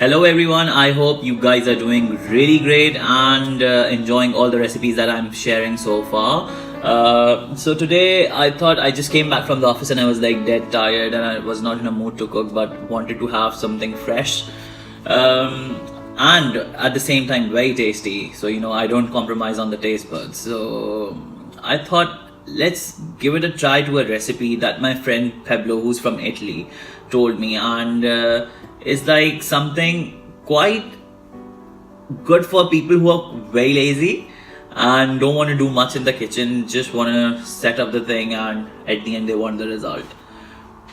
Hello everyone, I hope you guys are doing really great and enjoying all the recipes that I'm sharing so far. So today I thought I just came back from the office and I was like dead tired and I was not in a mood to cook but wanted to have something fresh and at the same time very tasty. So I don't compromise on the taste buds. So I thought let's give it a try to a recipe that my friend Pablo, who's from Italy, told me, and it's like something quite good for people who are very lazy and don't want to do much in the kitchen, just want to set up the thing and at the end they want the result.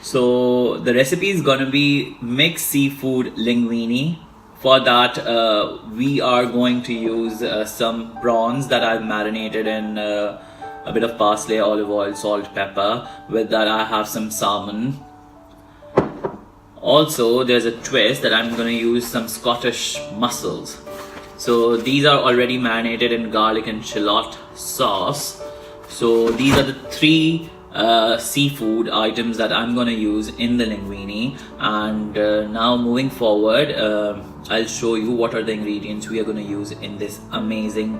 So the recipe is gonna be mixed seafood linguine. For that we are going to use some prawns that I've marinated in a bit of parsley, olive oil, salt, pepper. With that I have some salmon. Also there's a twist that I'm going to use some Scottish mussels. So these are already marinated in garlic and shallot sauce. So these are the three seafood items that I'm going to use in the linguine. And now moving forward, I'll show you what are the ingredients we are going to use in this amazing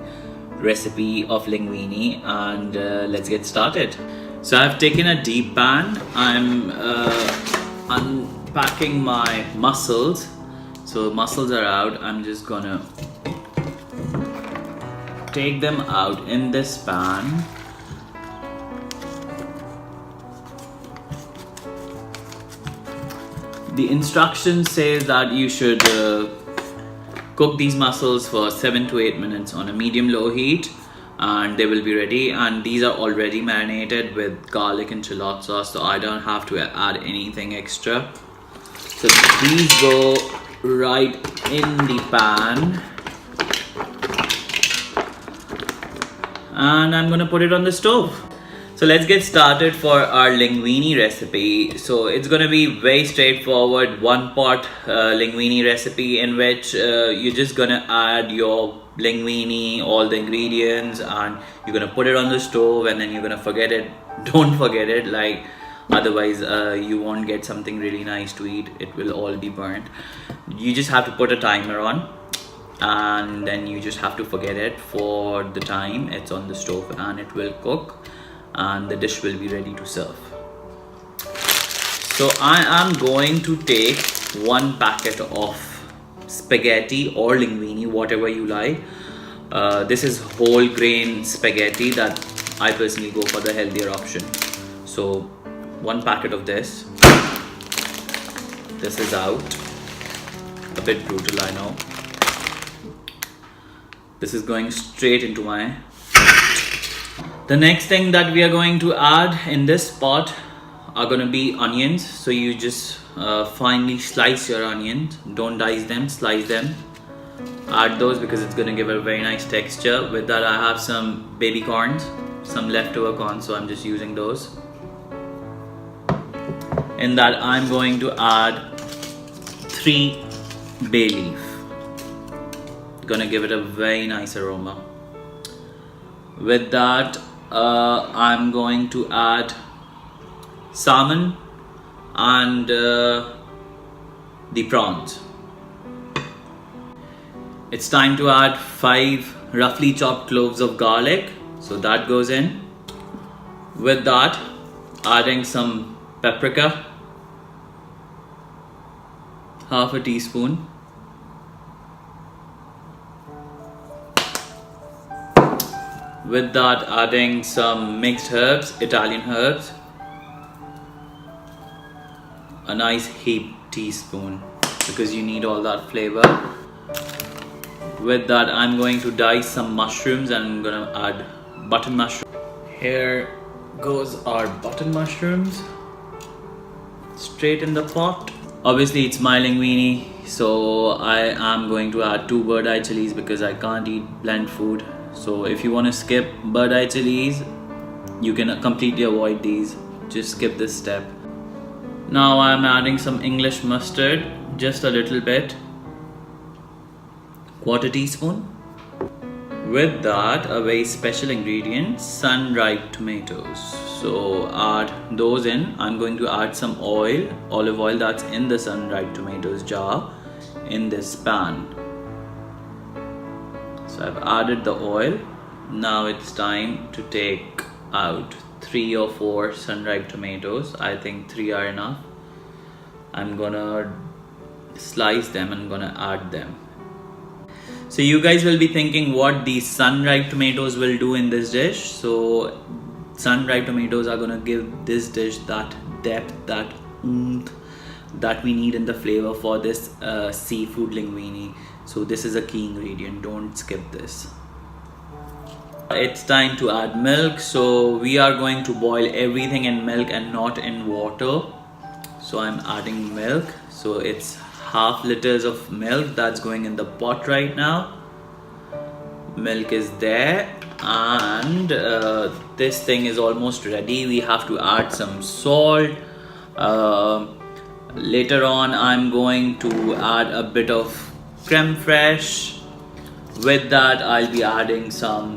recipe of linguine, and let's get started. So I've taken a deep pan. I'm unpacking my mussels. So mussels are out. I'm just gonna take them out in this pan. The instructions say that you should cook these mussels for 7 to 8 minutes on a medium-low heat and they will be ready. And these are already marinated with garlic and shallot sauce, so I don't have to add anything extra. So these go right in the pan and I'm gonna put it on the stove. So let's get started for our linguine recipe. So it's gonna be very straightforward, one pot linguine recipe in which you're just gonna add your linguine, all the ingredients, and you're gonna put it on the stove and then you're gonna forget it. Don't forget it, like otherwise you won't get something really nice to eat. It will all be burnt. You just have to put a timer on and then you just have to forget it for the time it's on the stove and it will cook and the dish will be ready to serve. So I am going to take 1 packet of spaghetti or linguine, whatever you like. This is whole grain spaghetti that I personally go for the healthier option. So 1 packet of this. This is out. A bit brutal, I know. This is going straight into my. The next thing that we are going to add in this pot are going to be onions. So you just finely slice your onions. Don't dice them, slice them. Add those because it's going to give a very nice texture. With that I have some baby corns, some leftover corn, so I'm just using those. In that I'm going to add 3 bay leaf. Gonna give it a very nice aroma. With that I'm going to add salmon and the prawns. It's time to add 5 roughly chopped cloves of garlic, so that goes in. With that adding some paprika, half a teaspoon. With that adding some mixed herbs, Italian herbs, a nice heaped teaspoon because you need all that flavor. With that I'm going to dice some mushrooms and I'm gonna add button mushroom. Here goes our button mushrooms straight in the pot. Obviously it's my linguine, so I am going to add 2 bird eye chilies because I can't eat bland food. So if you want to skip bird eye chilies, you can completely avoid these. Just skip this step. Now I'm adding some English mustard, just a little bit, 1/4 teaspoon. With that, a very special ingredient, sun-dried tomatoes. So add those in. I'm going to add some oil, olive oil that's in the sun-dried tomatoes jar. in this pan. So I've added the oil. Now it's time to take out 3 or 4 sun-ripe tomatoes. I think 3 are enough. I'm gonna slice them and gonna add them. So you guys will be thinking what these sun-ripe tomatoes will do in this dish. So sun-ripe tomatoes are gonna give this dish that depth, that oomph that we need in the flavor for this seafood linguine. So this is a key ingredient, don't skip this. It's time to add milk. So we are going to boil everything in milk and not in water. So I'm adding milk. So it's half liters of milk that's going in the pot right now. Milk is there, and this thing is almost ready. We have to add some salt. Later on I'm going to add a bit of creme fraiche. With that I'll be adding some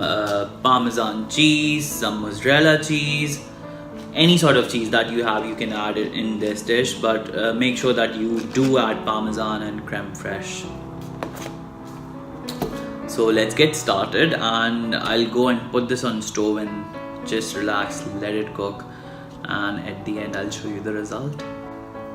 Parmesan cheese, some mozzarella cheese. Any sort of cheese that you have, you can add it in this dish, but make sure that you do add Parmesan and creme fraiche. So let's get started, and I'll go and put this on stove and just relax, let it cook, and at the end I'll show you the result.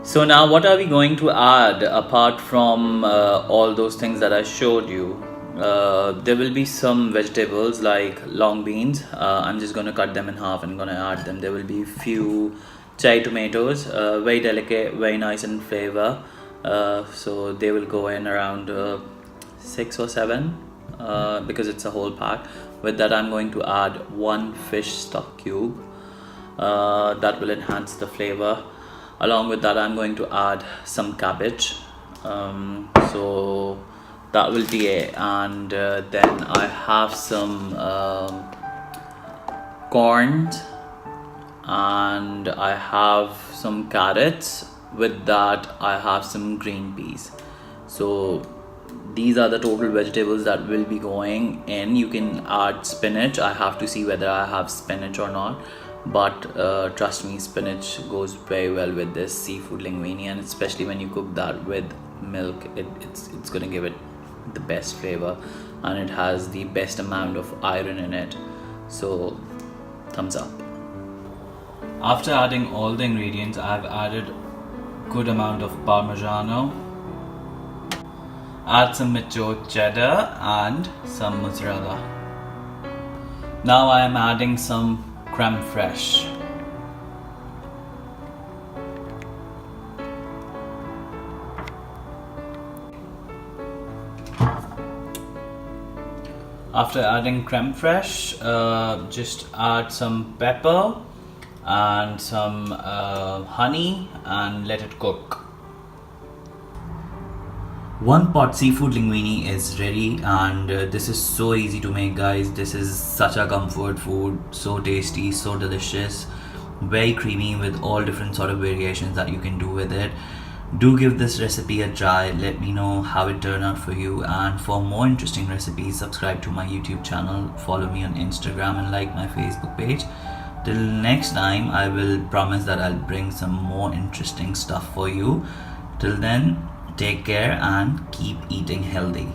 So now what are we going to add apart from all those things that I showed you? There will be some vegetables like long beans. I'm just going to cut them in half and going to add them. There will be few cherry tomatoes, very delicate, very nice in flavor. So they will go in around 6 or 7 because it's a whole pack. With that I'm going to add 1 fish stock cube. That will enhance the flavor. Along with that I'm going to add some cabbage. So that will be it, and then I have some corn, and I have some carrots. With that I have some green peas. So these are the total vegetables that will be going in. You can add spinach. I have to see whether I have spinach or not, but trust me, spinach goes very well with this seafood linguine, and especially when you cook that with milk, it's gonna give it the best flavor, and it has the best amount of iron in it. So thumbs up. After adding all the ingredients, I've added good amount of Parmigiano, add some mature cheddar and some mozzarella. Now I am adding some creme fraiche. After adding creme fraiche, just add some pepper and some honey and let it cook. One pot seafood linguine is ready, and this is so easy to make, guys. This is such a comfort food, so tasty, so delicious, very creamy with all different sort of variations that you can do with it. Do give this recipe a try. Let me know how it turned out for you, and for more interesting recipes, subscribe to my YouTube channel, follow me on Instagram, and like my Facebook page. Till next time, I will promise that I'll bring some more interesting stuff for you. Till then, take care and keep eating healthy.